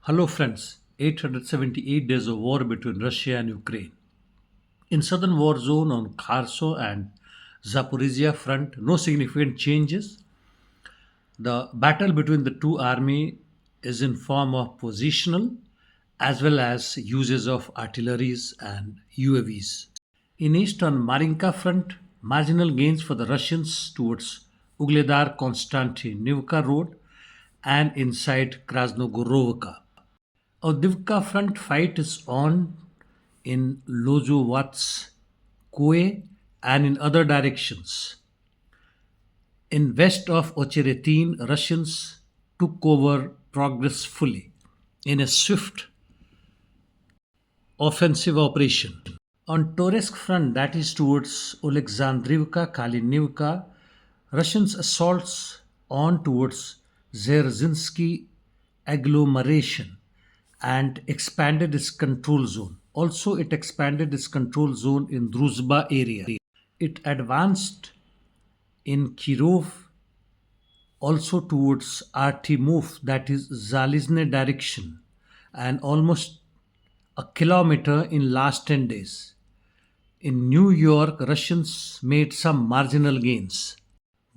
Hello, friends. 878 days of war between Russia and Ukraine. In southern war zone on Kharso and Zaporozhye front, no significant changes. The battle between the two armies is in form of positional as well as uses of artilleries and UAVs. In east on Marinka front, marginal gains for the Russians towards Ugledar Konstantinivka road and inside Krasnogorovka. Avdiivka front fight is on in Lozovats, Koe, and in other directions. In west of Ocheretin, Russians took over progress fully in a swift offensive operation. On Toretsk front, that is towards Alexandrivka, Kalinivka, Russians assaults on towards Zerzinsky agglomeration and expanded its control zone. Also, it expanded its control zone in Druzhba area. It advanced in Kirov also towards Artemov, that is Zalizne direction, and almost a kilometer in last 10 days. In New York, Russians made some marginal gains.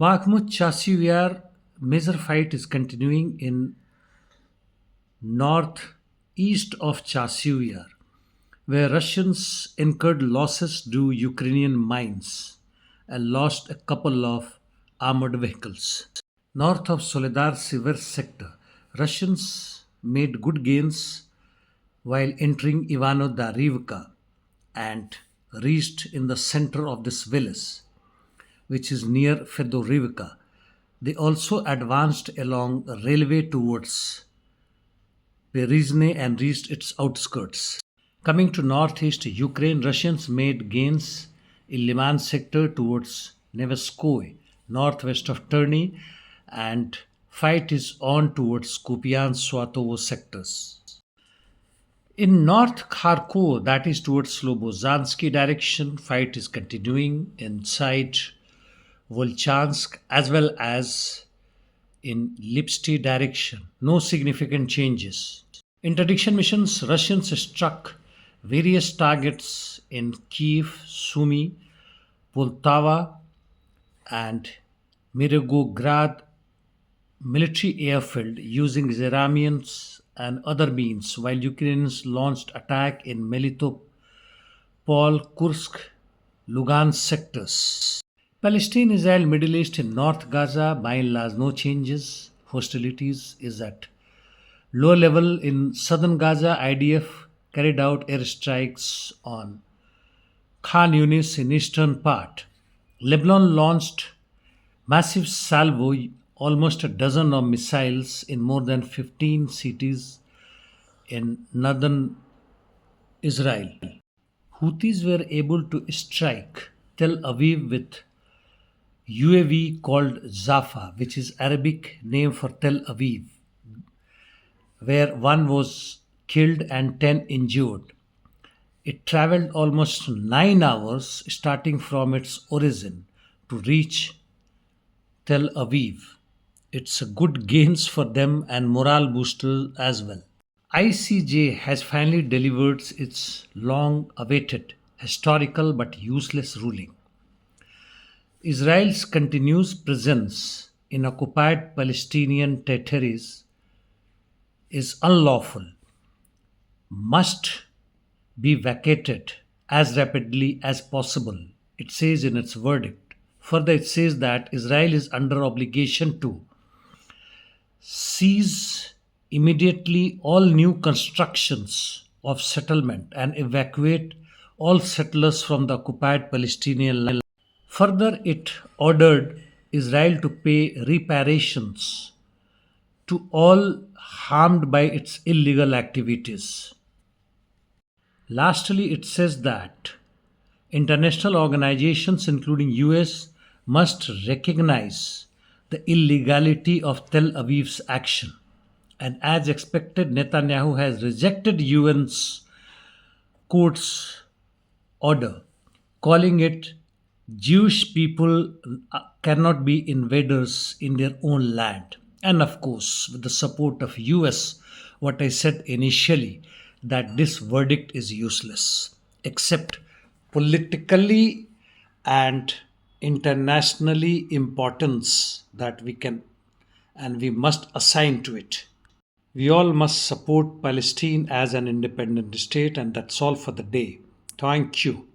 Bakhmut Chasivyar major fight is continuing in northeast of Chasivyar, where Russians incurred losses due Ukrainian mines and lost a couple of armored vehicles. North of Soledar Seversk sector, Russians made good gains while entering Ivano Daryevka and reached in the center of this village, which is near Fedorivka. They also advanced along a railway towards Berezhny and reached its outskirts. Coming to northeast Ukraine, Russians made gains in Lyman sector towards Neveskoye, northwest of Terny, and fight is on towards Kupian Swatovo sectors. In North Kharkov, that is towards Slobozansky direction, fight is continuing inside Volchansk as well as in Lipsty direction. No significant changes. Interdiction missions, Russians struck various targets in Kiev, Sumy, Poltava, and Mirogograd military airfield using Zeramians and other means, while Ukrainians launched attack in Melitopol, Kursk, Lugansk sectors. Palestine Israel Middle East in North Gaza, by and large, no changes. Hostilities is at low level in southern Gaza. IDF carried out airstrikes on Khan Yunis in eastern part. Lebanon launched massive salvo, almost a dozen of missiles in more than 15 cities in northern Israel. Houthis were able to strike Tel Aviv with UAV called Zafa, which is Arabic name for Tel Aviv, where one was killed and 10 injured. It traveled almost 9 hours starting from its origin to reach Tel Aviv. It's a good gains for them and morale booster as well. ICJ has finally delivered its long awaited historical but useless ruling. Israel's continuous presence in occupied Palestinian territories is unlawful, must be vacated as rapidly as possible, it says in its verdict. Further, it says that Israel is under obligation to cease immediately all new constructions of settlement and evacuate all settlers from the occupied Palestinian land. Further, it ordered Israel to pay reparations to all harmed by its illegal activities. Lastly, it says that international organizations, including US, must recognize the illegality of Tel Aviv's action. And as expected, Netanyahu has rejected UN's court's order, calling it Jewish people cannot be invaders in their own land. And of course, with the support of US, what I said initially, that this verdict is useless, except politically and internationally importance that we can and we must assign to it. We all must support Palestine as an independent state, and that's all for the day. Thank you.